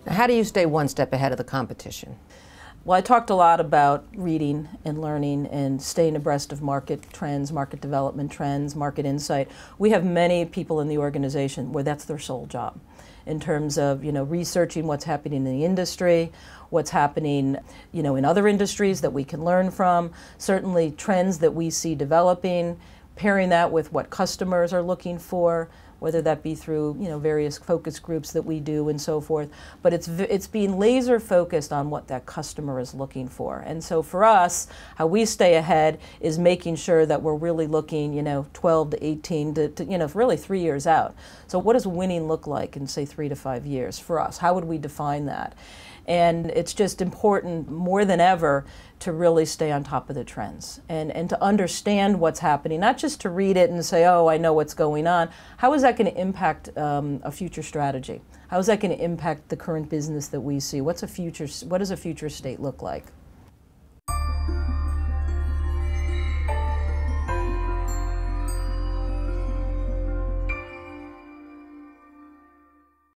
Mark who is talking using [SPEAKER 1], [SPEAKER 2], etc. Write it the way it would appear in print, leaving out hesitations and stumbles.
[SPEAKER 1] How do you stay one step ahead of the competition?
[SPEAKER 2] Well, I talked a lot about reading and learning and staying abreast of market trends, market development trends, market insight. We have many people in the organization where that's their sole job in terms of, researching what's happening in the industry, what's happening, in other industries that we can learn from, certainly trends that we see developing, pairing that with what customers are looking for, whether that be through various focus groups that we do and so forth. But it's being laser focused on what that customer is looking for. And so for us, how we stay ahead is making sure that we're really looking 12 to 18 to really 3 years out. So what does winning look like in, say, 3 to 5 years for us? How would we define that? And it's just important more than ever to really stay on top of the trends and to understand what's happening, not just to read it and say, oh, I know what's going on. How is that going to impact a future strategy? How is that going to impact the current business that we see? What does a future state look like?